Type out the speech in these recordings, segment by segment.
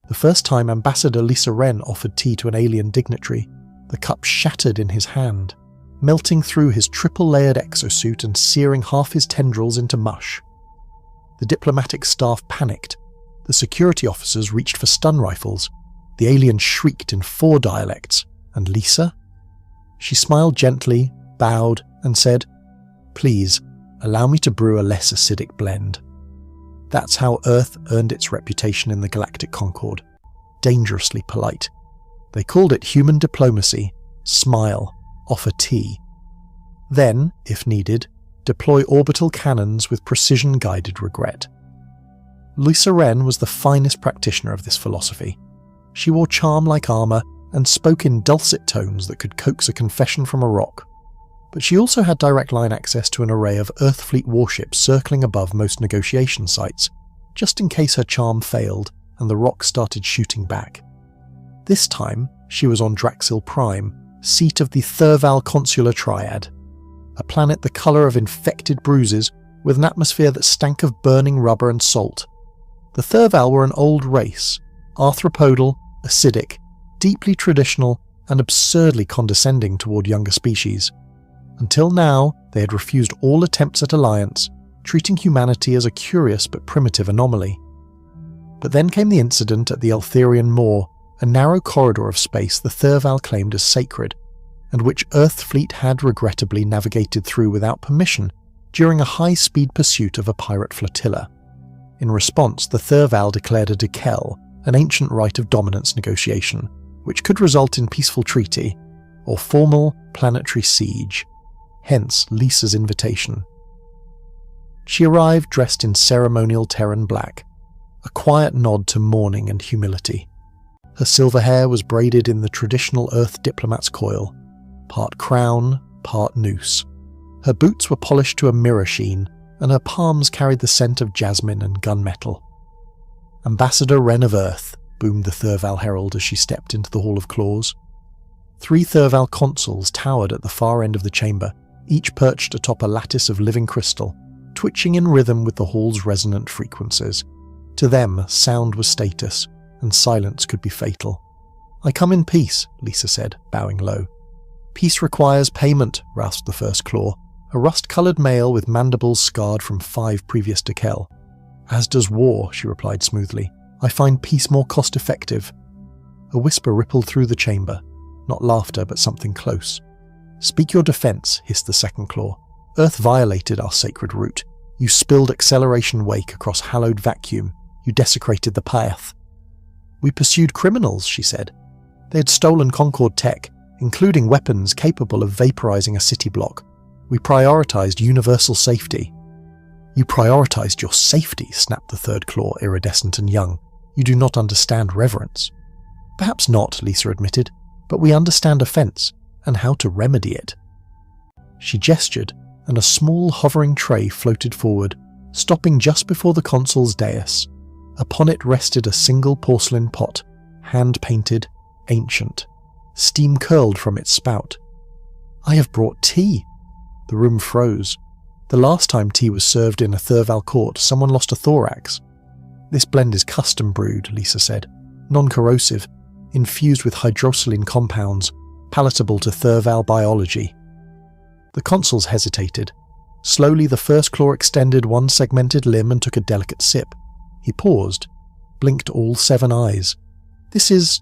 The first time Ambassador Lisa Wren offered tea to an alien dignitary, the cup shattered in his hand, melting through his triple-layered exosuit and searing half his tendrils into mush. The diplomatic staff panicked. The security officers reached for stun rifles. The alien shrieked in 4 dialects. And Lisa? She smiled gently, bowed, and said, "Please, allow me to brew a less acidic blend." That's how Earth earned its reputation in the Galactic Concord. Dangerously polite. They called it human diplomacy. Smile. Offer tea. Then, if needed, deploy orbital cannons with precision-guided regret. Lisa Wren was the finest practitioner of this philosophy. She wore charm like armour and spoke in dulcet tones that could coax a confession from a rock. But she also had direct line access to an array of Earthfleet warships circling above most negotiation sites, just in case her charm failed and the rock started shooting back. This time, she was on Draxil Prime, seat of the Thurval Consular Triad, a planet the colour of infected bruises with an atmosphere that stank of burning rubber and salt. The Thurval were an old race, arthropodal, acidic, deeply traditional, and absurdly condescending toward younger species. Until now, they had refused all attempts at alliance, treating humanity as a curious but primitive anomaly. But then came the incident at the Eltherian Moor, a narrow corridor of space the Thurval claimed as sacred, and which Earthfleet had regrettably navigated through without permission during a high-speed pursuit of a pirate flotilla. In response, the Thurval declared a dekel, an ancient rite of dominance negotiation, which could result in peaceful treaty, or formal planetary siege. Hence Lisa's invitation. She arrived dressed in ceremonial Terran black, a quiet nod to mourning and humility. Her silver hair was braided in the traditional Earth diplomat's coil, part crown, part noose. Her boots were polished to a mirror sheen, and her palms carried the scent of jasmine and gunmetal. "Ambassador Wren of Earth," boomed the Thurval herald as she stepped into the Hall of Claws. 3 Thurval consoles towered at the far end of the chamber, each perched atop a lattice of living crystal, twitching in rhythm with the hall's resonant frequencies. To them, sound was status, and silence could be fatal. "I come in peace," Lisa said, bowing low. "Peace requires payment," rasped the first claw, a rust-coloured male with mandibles scarred from 5 previous dekel. "As does war," she replied smoothly. "I find peace more cost-effective." A whisper rippled through the chamber, not laughter but something close. "Speak your defence," hissed the second claw. "Earth violated our sacred route. You spilled acceleration wake across hallowed vacuum. You desecrated the path." "We pursued criminals," she said. "They had stolen Concord tech, including weapons capable of vaporizing a city block. We prioritized universal safety." "You prioritized your safety," snapped the third claw, iridescent and young. "You do not understand reverence." "Perhaps not," Lisa admitted, "but we understand offense, and how to remedy it." She gestured, and a small hovering tray floated forward, stopping just before the console's dais. Upon it rested a single porcelain pot, hand-painted, ancient. Steam curled from its spout. "I have brought tea." The room froze. The last time tea was served in a Thurval court, someone lost a thorax. "This blend is custom brewed," Lisa said. "Non-corrosive, infused with hydrosaline compounds, palatable to Thurval biology." The consuls hesitated. Slowly the first claw extended one segmented limb and took a delicate sip. He paused, blinked all 7 eyes. "This is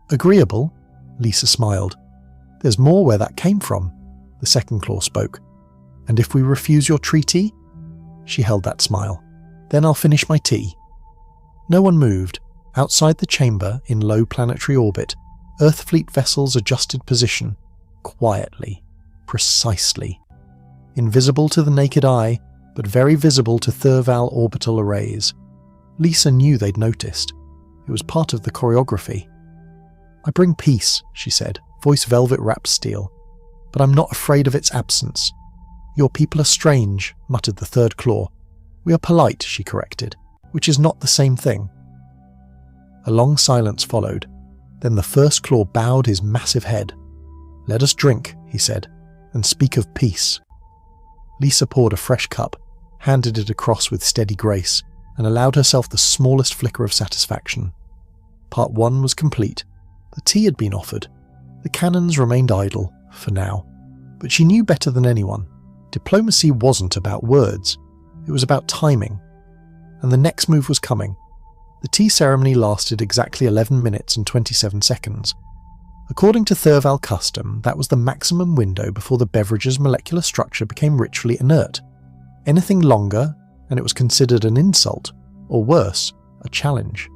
agreeable," Lisa smiled. "There's more where that came from," the second claw spoke. "And if we refuse your treaty?" She held that smile. "Then I'll finish my tea." No one moved. Outside the chamber, in low planetary orbit, Earthfleet vessels adjusted position, quietly, precisely. Invisible to the naked eye, but very visible to Thurval orbital arrays. Lisa knew they'd noticed. It was part of the choreography. "I bring peace," she said, voice velvet-wrapped steel. "But I'm not afraid of its absence." "Your people are strange," muttered the third claw. "We are polite," she corrected, "which is not the same thing." A long silence followed. Then the first claw bowed his massive head. "Let us drink," he said, "and speak of peace." Lisa poured a fresh cup, handed it across with steady grace, and allowed herself the smallest flicker of satisfaction. Part 1 was complete. The tea had been offered. The cannons remained idle, for now. But she knew better than anyone. Diplomacy wasn't about words. It was about timing. And the next move was coming. The tea ceremony lasted exactly 11 minutes and 27 seconds. According to Thurval custom, that was the maximum window before the beverage's molecular structure became ritually inert. Anything longer, and it was considered an insult, or worse, a challenge.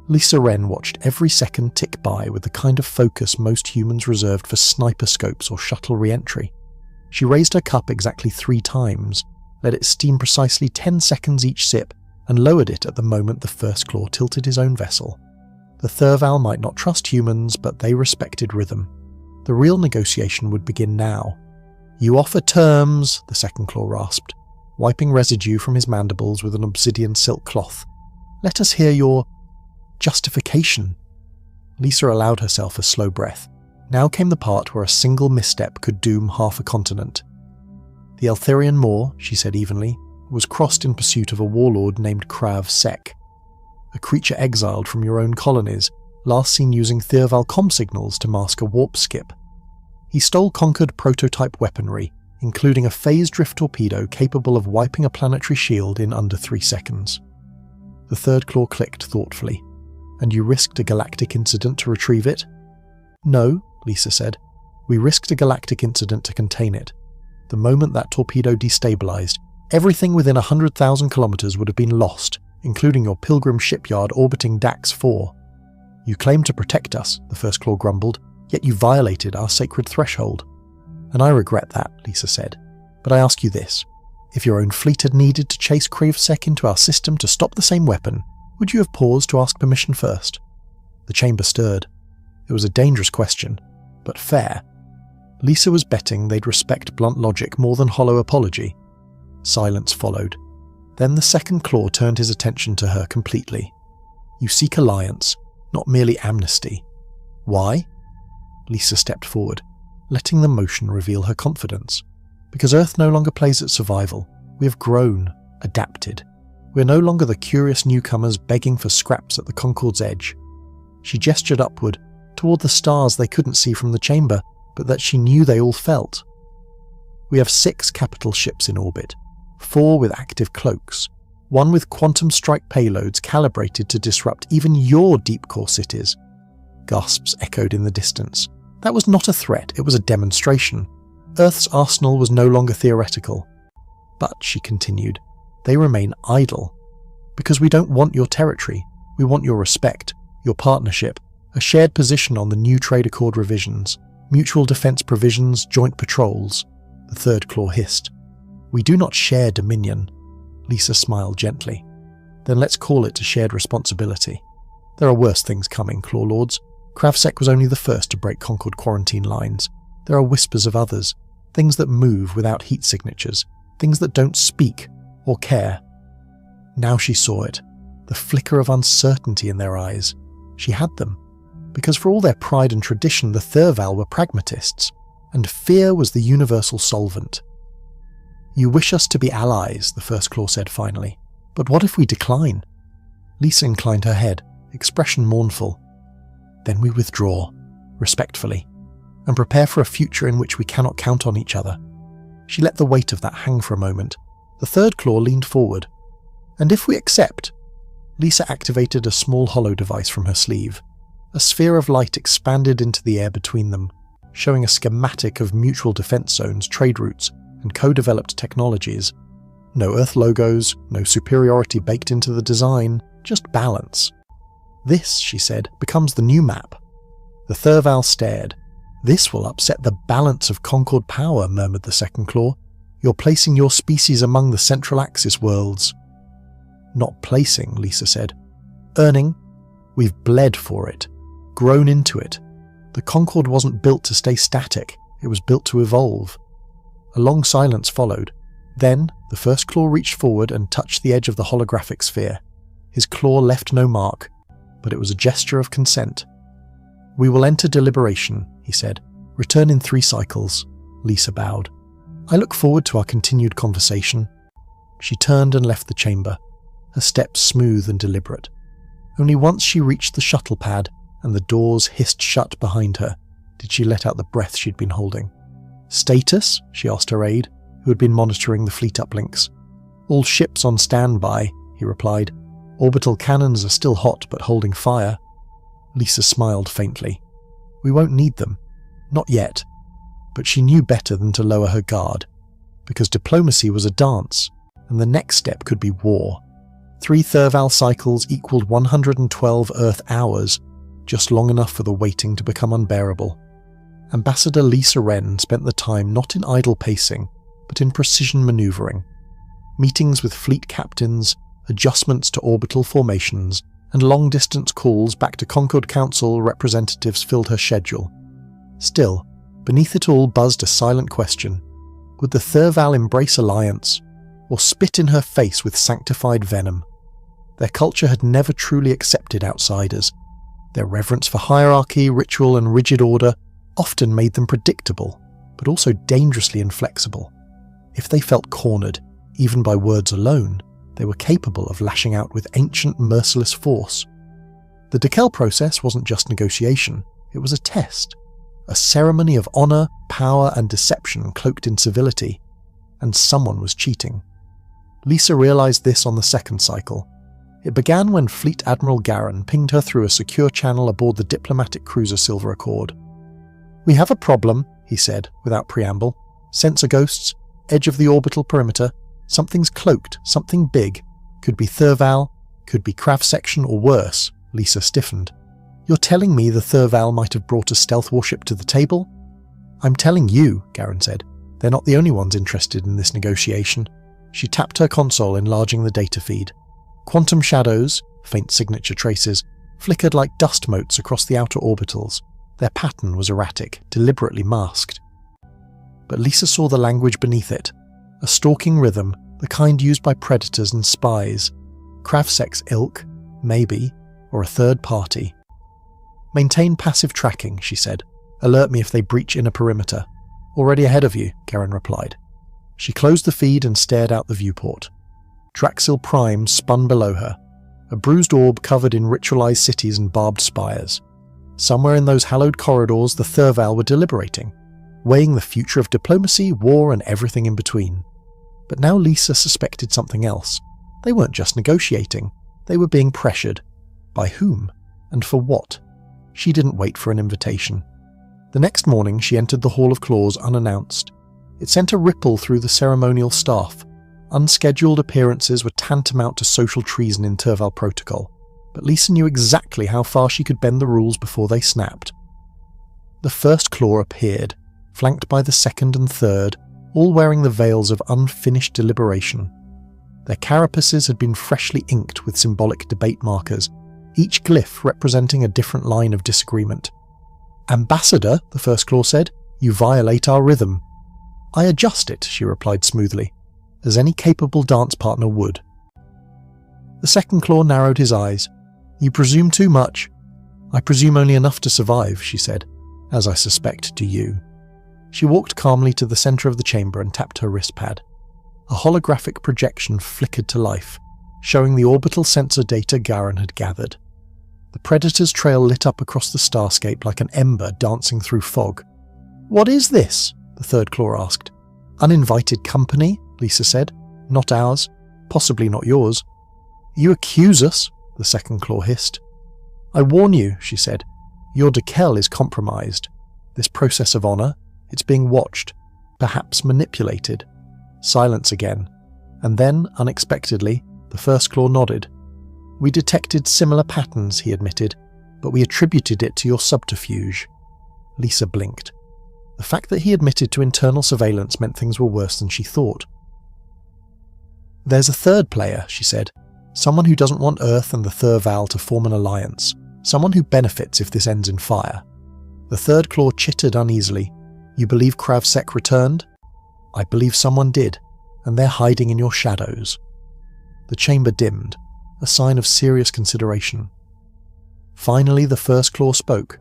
Lisa Wren watched every second tick by with the kind of focus most humans reserved for sniper scopes or shuttle re-entry. She raised her cup exactly 3 times, let it steam precisely 10 seconds each sip, and lowered it at the moment the first claw tilted his own vessel. The Thurval might not trust humans, but they respected rhythm. The real negotiation would begin now. "You offer terms," the second claw rasped, wiping residue from his mandibles with an obsidian silk cloth. "Let us hear your justification." Lisa allowed herself a slow breath. Now came the part where a single misstep could doom half a continent. "The Eltharian Moor," she said evenly, "was crossed in pursuit of a warlord named Krav Sek, a creature exiled from your own colonies, last seen using Thurval comm signals to mask a warp skip. He stole conquered prototype weaponry, including a phase drift torpedo capable of wiping a planetary shield in under 3 seconds. The third claw clicked thoughtfully. "And you risked a galactic incident to retrieve it?" "No," Lisa said. "We risked a galactic incident to contain it. The moment that torpedo destabilized, everything within 100,000 kilometers would have been lost, including your Pilgrim shipyard orbiting Dax 4. You claimed to protect us," the first claw grumbled, "yet you violated our sacred threshold." "And I regret that," Lisa said. "But I ask you this. If your own fleet had needed to chase Kravsek into our system to stop the same weapon, would you have paused to ask permission first?" The chamber stirred. It was a dangerous question, but fair. Lisa was betting they'd respect blunt logic more than hollow apology. Silence followed. Then the second claw turned his attention to her completely. "You seek alliance, not merely amnesty. Why?" Lisa stepped forward, letting the motion reveal her confidence. "Because Earth no longer plays at survival. We have grown, adapted. We are no longer the curious newcomers begging for scraps at the Concorde's edge." She gestured upward, toward the stars they couldn't see from the chamber, but that she knew they all felt. "We have 6 capital ships in orbit, 4 with active cloaks, 1 with quantum strike payloads calibrated to disrupt even your deep core cities." Gasps echoed in the distance. That was not a threat, it was a demonstration. Earth's arsenal was no longer theoretical. "But," she continued, "they remain idle. Because we don't want your territory, we want your respect, your partnership, a shared position on the new trade accord revisions, mutual defense provisions, joint patrols." The third claw hissed. "We do not share dominion." Lisa smiled gently. "Then let's call it a shared responsibility. There are worse things coming, Claw Lords. Kravsek was only the first to break Concord quarantine lines. There are whispers of others, things that move without heat signatures, things that don't speak or care." Now she saw it, the flicker of uncertainty in their eyes. She had them, because for all their pride and tradition, the Thurval were pragmatists, and fear was the universal solvent. "You wish us to be allies," the first claw said finally. "But what if we decline?" Lisa inclined her head, expression mournful. "Then we withdraw, respectfully, and prepare for a future in which we cannot count on each other." She let the weight of that hang for a moment. The third claw leaned forward. "And if we accept?" Lisa activated a small hollow device from her sleeve. A sphere of light expanded into the air between them, showing a schematic of mutual defense zones, trade routes, and co-developed technologies. No Earth logos, no superiority baked into the design, just balance. "This," she said, "becomes the new map." The Thurval stared. "This will upset the balance of Concord power," murmured the second claw. "You're placing your species among the Central Axis worlds." "Not placing," Lisa said. "Earning. We've bled for it, grown into it. The Concord wasn't built to stay static, it was built to evolve." A long silence followed. Then, the first claw reached forward and touched the edge of the holographic sphere. His claw left no mark, but it was a gesture of consent. "We will enter deliberation," he said. "Return in 3 cycles." Lisa bowed. "I look forward to our continued conversation." She turned and left the chamber, her steps smooth and deliberate. Only once she reached the shuttle pad and the doors hissed shut behind her did she let out the breath she'd been holding. "Status?" she asked her aide, who had been monitoring the fleet uplinks. "All ships on standby," he replied. "Orbital cannons are still hot but holding fire." Lisa smiled faintly. "We won't need them. Not yet." But she knew better than to lower her guard, because diplomacy was a dance, and the next step could be war. 3 Thurval cycles equaled 112 Earth hours, just long enough for the waiting to become unbearable. Ambassador Lisa Wren spent the time not in idle pacing, but in precision manoeuvring. Meetings with fleet captains, adjustments to orbital formations, and long-distance calls back to Concord Council representatives filled her schedule. Still, beneath it all buzzed a silent question. Would the Thurval embrace alliance, or spit in her face with sanctified venom? Their culture had never truly accepted outsiders. Their reverence for hierarchy, ritual, and rigid order often made them predictable, but also dangerously inflexible. If they felt cornered, even by words alone, they were capable of lashing out with ancient, merciless force. The Dekel process wasn't just negotiation, it was a test. A ceremony of honour, power, and deception cloaked in civility. And someone was cheating. Lisa realised this on the second cycle. It began when Fleet Admiral Garan pinged her through a secure channel aboard the diplomatic cruiser Silver Accord. "We have a problem," he said, without preamble. "Sensor ghosts, edge of the orbital perimeter, something's cloaked, something big. Could be Thurval, could be Krav section, or worse." Lisa stiffened. "You're telling me the Thurval might have brought a stealth warship to the table?" "I'm telling you," Garan said. "They're not the only ones interested in this negotiation." She tapped her console, enlarging the data feed. Quantum shadows, faint signature traces, flickered like dust motes across the outer orbitals. Their pattern was erratic, deliberately masked. But Lisa saw the language beneath it. A stalking rhythm, the kind used by predators and spies. Kravsek's ilk, maybe, or a third party. "Maintain passive tracking," she said. "Alert me if they breach inner perimeter." "Already ahead of you," Garan replied. She closed the feed and stared out the viewport. Draxil Prime spun below her, a bruised orb covered in ritualized cities and barbed spires. Somewhere in those hallowed corridors the Thurval were deliberating, weighing the future of diplomacy, war, and everything in between. But now Lisa suspected something else. They weren't just negotiating, they were being pressured. By whom? And for what? She didn't wait for an invitation. The next morning she entered the Hall of Claws unannounced. It sent a ripple through the ceremonial staff. Unscheduled appearances were tantamount to social treason in Thurval protocol, but Lisa knew exactly how far she could bend the rules before they snapped. The first claw appeared, flanked by the second and third, all wearing the veils of unfinished deliberation. Their carapaces had been freshly inked with symbolic debate markers, each glyph representing a different line of disagreement. "Ambassador," the first claw said, "you violate our rhythm." "I adjust it," she replied smoothly, as any capable dance partner would. The second claw narrowed his eyes. "You presume too much." "I presume only enough to survive," she said, "as I suspect do you." She walked calmly to the centre of the chamber and tapped her wrist pad. A holographic projection flickered to life, showing the orbital sensor data Garan had gathered. The Predator's trail lit up across the starscape like an ember dancing through fog. "What is this?" the third claw asked. "Uninvited company," Lisa said. "Not ours. Possibly not yours." "You accuse us," the second claw hissed. "I warn you," she said. "Your Dekel is compromised. This process of honour, it's being watched, perhaps manipulated." Silence again. And then, unexpectedly, the first claw nodded. "We detected similar patterns," he admitted, "but we attributed it to your subterfuge." Lisa blinked. The fact that he admitted to internal surveillance meant things were worse than she thought. "There's a third player," she said. "Someone who doesn't want Earth and the Thurval to form an alliance. Someone who benefits if this ends in fire." The third claw chittered uneasily. "You believe Kravsek returned?" "I believe someone did, and they're hiding in your shadows." The chamber dimmed, a sign of serious consideration. Finally the first claw spoke.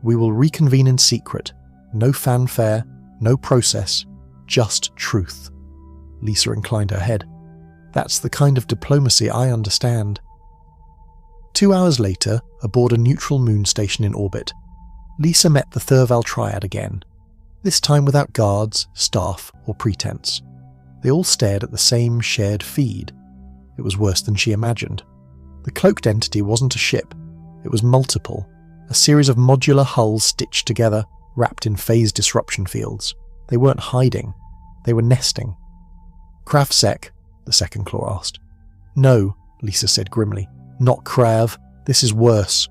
"We will reconvene in secret. No fanfare, no process, just truth." Lisa inclined her head. "That's the kind of diplomacy I understand." 2 hours later, aboard a neutral moon station in orbit, Lisa met the Thurval Triad again, this time without guards, staff, or pretense. They all stared at the same shared feed. It was worse than she imagined. The cloaked entity wasn't a ship, it was multiple, a series of modular hulls stitched together, wrapped in phase disruption fields. They weren't hiding, they were nesting. "Kravsek?" the second claw asked. "No," Lisa said grimly. "Not Krav. This is worse."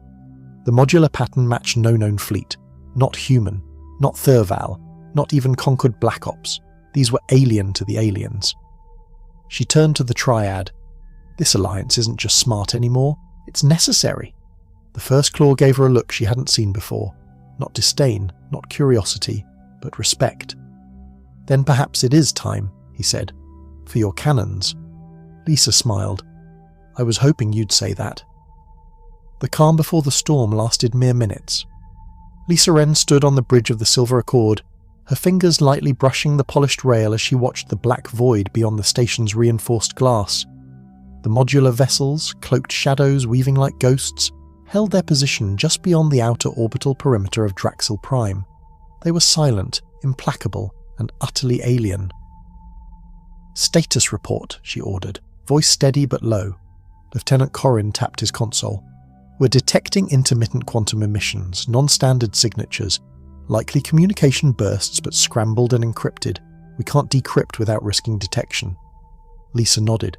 The modular pattern matched no known fleet. Not human, not Thurval, not even conquered Black Ops. These were alien to the aliens. She turned to the Triad. This alliance isn't just smart anymore, it's necessary. The first claw gave her a look she hadn't seen before. Not disdain, not curiosity, but respect. "Then perhaps it is time," he said. "For your cannons." Lisa smiled. "I was hoping you'd say that." The calm before the storm lasted mere minutes. Lisa Wren stood on the bridge of the Silver Accord, her fingers lightly brushing the polished rail as she watched the black void beyond the station's reinforced glass. The modular vessels, cloaked shadows weaving like ghosts, held their position just beyond the outer orbital perimeter of Draxil Prime. They were silent, implacable, and utterly alien. "Status report," she ordered, voice steady but low. Lieutenant Corrin tapped his console. "We're detecting intermittent quantum emissions, non-standard signatures, likely communication bursts but scrambled and encrypted. We can't decrypt without risking detection." Lisa nodded.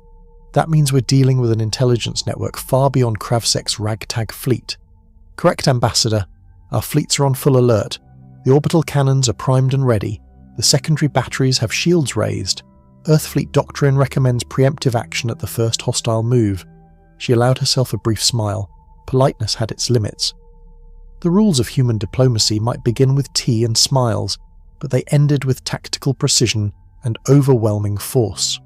"That means we're dealing with an intelligence network far beyond Kravsek's ragtag fleet." "Correct, Ambassador. Our fleets are on full alert. The orbital cannons are primed and ready. The secondary batteries have shields raised. Earthfleet doctrine recommends preemptive action at the first hostile move." She allowed herself a brief smile. Politeness had its limits. The rules of human diplomacy might begin with tea and smiles, but they ended with tactical precision and overwhelming force.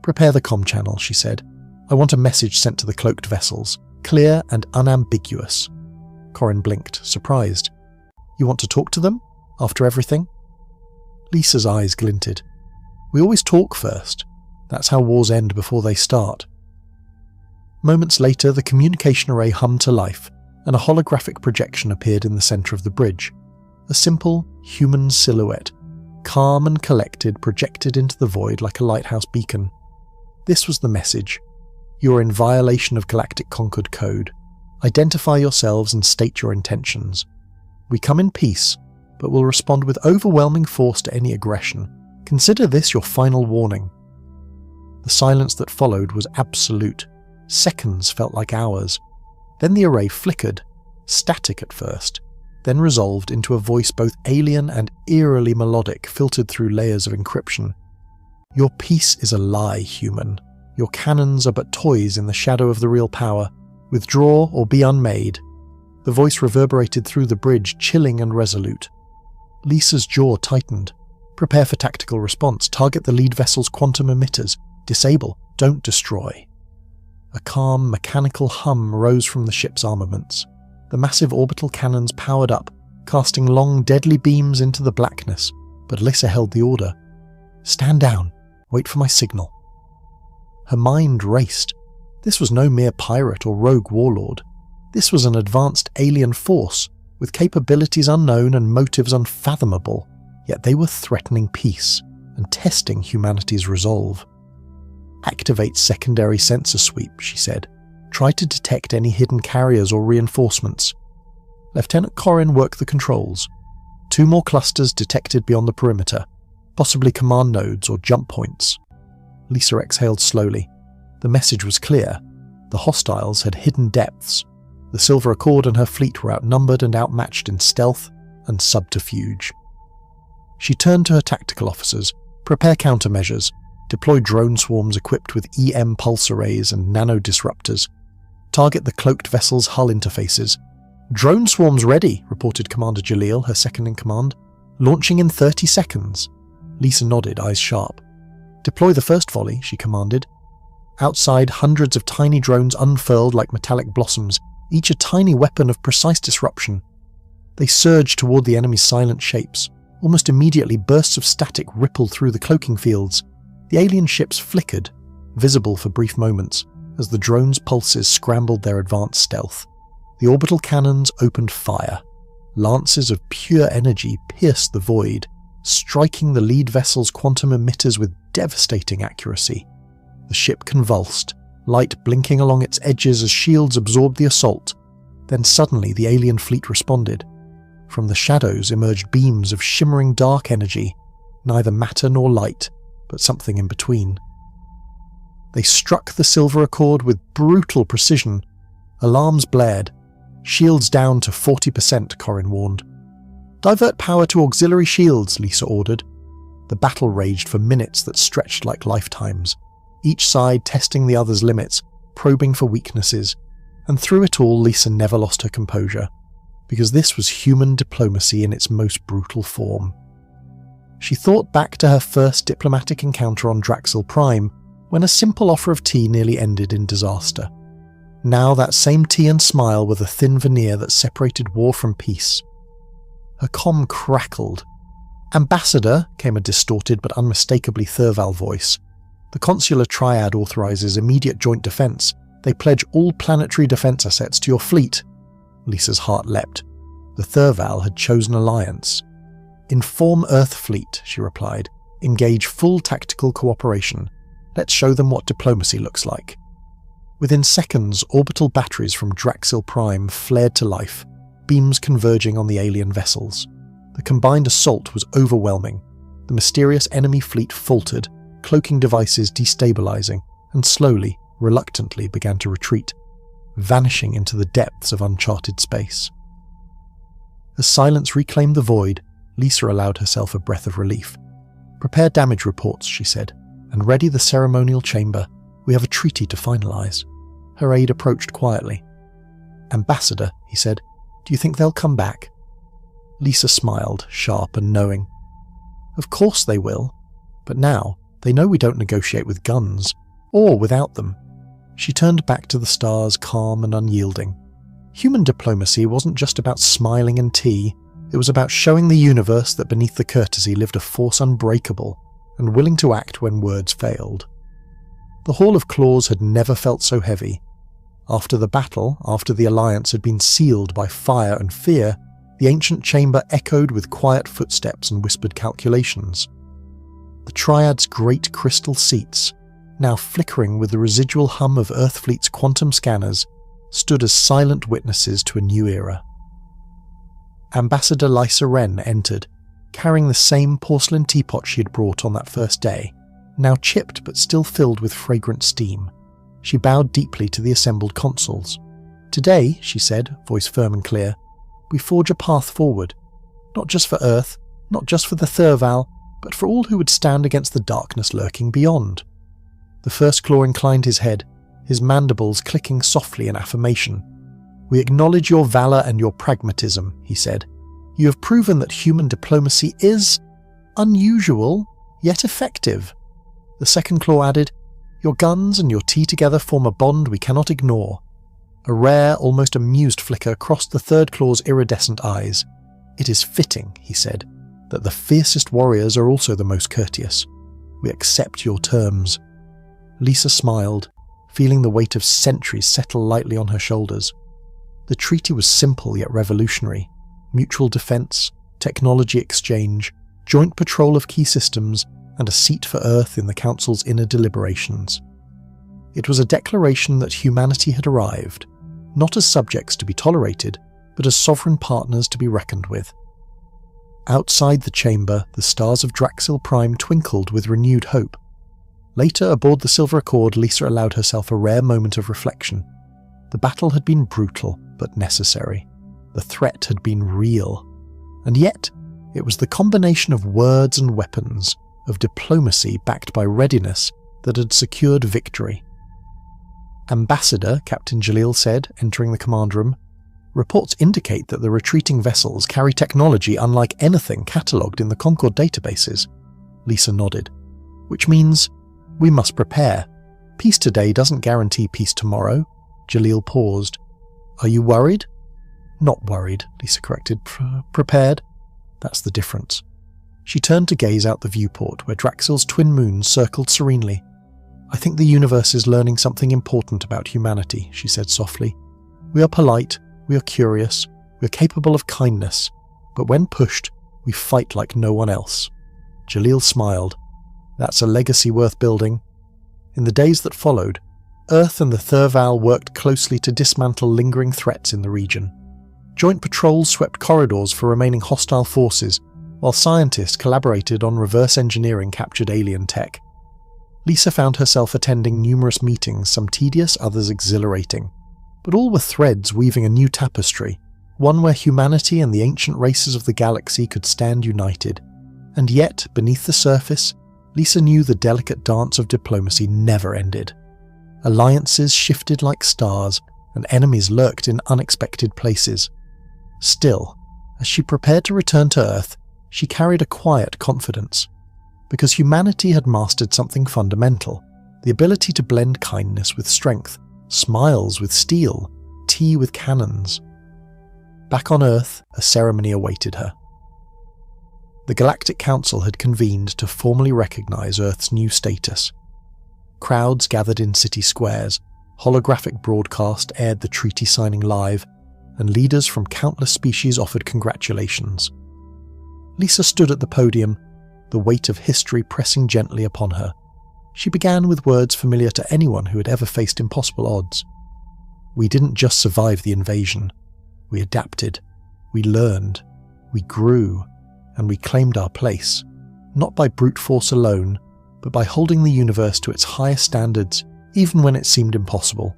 "Prepare the comm channel," she said. "I want a message sent to the cloaked vessels, clear and unambiguous." Corrin blinked, surprised. "You want to talk to them? After everything?" Lisa's eyes glinted. "We always talk first. That's how wars end before they start." Moments later, the communication array hummed to life, and a holographic projection appeared in the centre of the bridge. A simple, human silhouette, calm and collected, projected into the void like a lighthouse beacon. This was the message. "You are in violation of Galactic Concord Code. Identify yourselves and state your intentions. We come in peace, but will respond with overwhelming force to any aggression. Consider this your final warning." The silence that followed was absolute. Seconds felt like hours. Then the array flickered, static at first, then resolved into a voice both alien and eerily melodic, filtered through layers of encryption. "Your peace is a lie, human. Your cannons are but toys in the shadow of the real power. Withdraw or be unmade." The voice reverberated through the bridge, chilling and resolute. Lisa's jaw tightened. "Prepare for tactical response. Target the lead vessel's quantum emitters. Disable, don't destroy." A calm, mechanical hum rose from the ship's armaments. The massive orbital cannons powered up, casting long, deadly beams into the blackness, but Lisa held the order. "Stand down. Wait for my signal." Her mind raced. This was no mere pirate or rogue warlord. This was an advanced alien force, with capabilities unknown and motives unfathomable, yet they were threatening peace and testing humanity's resolve. "Activate secondary sensor sweep," she said. "Try to detect any hidden carriers or reinforcements." Lieutenant Corrin worked the controls. 2 more clusters detected beyond the perimeter, possibly command nodes or jump points. Lisa exhaled slowly. The message was clear. The hostiles had hidden depths. The Silver Accord and her fleet were outnumbered and outmatched in stealth and subterfuge. She turned to her tactical officers. "Prepare countermeasures. Deploy drone swarms equipped with EM pulse arrays and nano-disruptors. Target the cloaked vessel's hull interfaces." "Drone swarms ready," reported Commander Jalil, her second-in-command. "Launching in 30 seconds." Lisa nodded, eyes sharp. "Deploy the first volley," she commanded. Outside, hundreds of tiny drones unfurled like metallic blossoms, each a tiny weapon of precise disruption. They surged toward the enemy's silent shapes. Almost immediately, bursts of static rippled through the cloaking fields. The alien ships flickered, visible for brief moments, as the drone's pulses scrambled their advanced stealth. The orbital cannons opened fire. Lances of pure energy pierced the void, striking the lead vessel's quantum emitters with devastating accuracy. The ship convulsed, light blinking along its edges as shields absorbed the assault. Then suddenly the alien fleet responded. From the shadows emerged beams of shimmering dark energy, neither matter nor light, but something in between. They struck the Silver Accord with brutal precision. Alarms blared. Shields down to 40%, Corin warned. Divert power to auxiliary shields, Lisa ordered. The battle raged for minutes that stretched like lifetimes, each side testing the other's limits, probing for weaknesses. And through it all, Lisa never lost her composure, because this was human diplomacy in its most brutal form. She thought back to her first diplomatic encounter on Draxil Prime, when a simple offer of tea nearly ended in disaster. Now that same tea and smile were the thin veneer that separated war from peace. Her comm crackled. "Ambassador," came a distorted but unmistakably Thurval voice. "The consular triad authorizes immediate joint defense. They pledge all planetary defense assets to your fleet." Lisa's heart leapt. The Thurval had chosen alliance. "Inform Earth Fleet," she replied. "Engage full tactical cooperation. Let's show them what diplomacy looks like." Within seconds, orbital batteries from Draxil Prime flared to life, beams converging on the alien vessels. The combined assault was overwhelming. The mysterious enemy fleet faltered, cloaking devices destabilizing, and slowly, reluctantly began to retreat, vanishing into the depths of uncharted space. As silence reclaimed the void, Lisa allowed herself a breath of relief. "Prepare damage reports," she said, "and ready the ceremonial chamber. We have a treaty to finalize." Her aide approached quietly. "Ambassador," he said, "do you think they'll come back?" Lisa smiled, sharp and knowing. "Of course they will. But now, they know we don't negotiate with guns, or without them." She turned back to the stars, calm and unyielding. Human diplomacy wasn't just about smiling and tea. It was about showing the universe that beneath the courtesy lived a force unbreakable and willing to act when words failed. The Hall of Claws had never felt so heavy. After the battle, after the alliance had been sealed by fire and fear, the ancient chamber echoed with quiet footsteps and whispered calculations. The Triad's great crystal seats, now flickering with the residual hum of Earthfleet's quantum scanners, stood as silent witnesses to a new era. Ambassador Lisa Wren entered, carrying the same porcelain teapot she had brought on that first day, now chipped but still filled with fragrant steam. She bowed deeply to the assembled consuls. "Today," she said, voice firm and clear, "we forge a path forward, not just for Earth, not just for the Thurval, but for all who would stand against the darkness lurking beyond." The First Claw inclined his head, his mandibles clicking softly in affirmation. "We acknowledge your valor and your pragmatism," he said. "You have proven that human diplomacy is unusual, yet effective." The Second Claw added, "Your guns and your tea together form a bond we cannot ignore." A rare, almost amused flicker crossed the Third Claw's iridescent eyes. "It is fitting," he said, "that the fiercest warriors are also the most courteous. We accept your terms." Lisa smiled, feeling the weight of centuries settle lightly on her shoulders. The treaty was simple yet revolutionary. Mutual defense, technology exchange, joint patrol of key systems, and a seat for Earth in the Council's inner deliberations. It was a declaration that humanity had arrived, not as subjects to be tolerated, but as sovereign partners to be reckoned with. Outside the chamber, the stars of Draxil Prime twinkled with renewed hope. Later, aboard the Silver Accord, Lisa allowed herself a rare moment of reflection. The battle had been brutal, but necessary. The threat had been real. And yet, it was the combination of words and weapons, of diplomacy backed by readiness, that had secured victory. "Ambassador," Captain Jalil said, entering the command room, "reports indicate that the retreating vessels carry technology unlike anything catalogued in the Concord databases." Lisa nodded. "Which means we must prepare. Peace today doesn't guarantee peace tomorrow." Jalil paused. "Are you worried?" "Not worried," Lisa corrected. Prepared. That's the difference." She turned to gaze out the viewport where Draxil's twin moons circled serenely. "I think the universe is learning something important about humanity," she said softly. "We are polite, we are curious, we are capable of kindness, but when pushed, we fight like no one else." Jalil smiled. "That's a legacy worth building." In the days that followed, Earth and the Thurval worked closely to dismantle lingering threats in the region. Joint patrols swept corridors for remaining hostile forces, while scientists collaborated on reverse engineering captured alien tech. Lisa found herself attending numerous meetings, some tedious, others exhilarating. But all were threads weaving a new tapestry, one where humanity and the ancient races of the galaxy could stand united. And yet, beneath the surface, Lisa knew the delicate dance of diplomacy never ended. Alliances shifted like stars, and enemies lurked in unexpected places. Still, as she prepared to return to Earth, she carried a quiet confidence. Because humanity had mastered something fundamental, the ability to blend kindness with strength, smiles with steel, tea with cannons. Back on Earth, a ceremony awaited her. The Galactic Council had convened to formally recognize Earth's new status. Crowds gathered in city squares, holographic broadcast aired the treaty signing live, and leaders from countless species offered congratulations. Lisa stood at the podium, the weight of history pressing gently upon her. She began with words familiar to anyone who had ever faced impossible odds. "We didn't just survive the invasion. We adapted. We learned. We grew. And we claimed our place, not by brute force alone, but by holding the universe to its highest standards, even when it seemed impossible."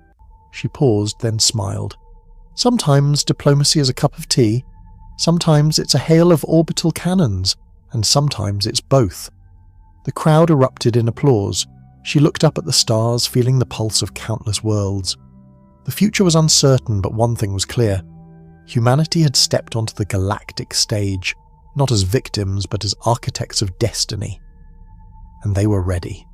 She paused, then smiled. "Sometimes diplomacy is a cup of tea, sometimes it's a hail of orbital cannons, and sometimes it's both." The crowd erupted in applause. She looked up at the stars, feeling the pulse of countless worlds. The future was uncertain, but one thing was clear. Humanity had stepped onto the galactic stage, not as victims, but as architects of destiny. And they were ready.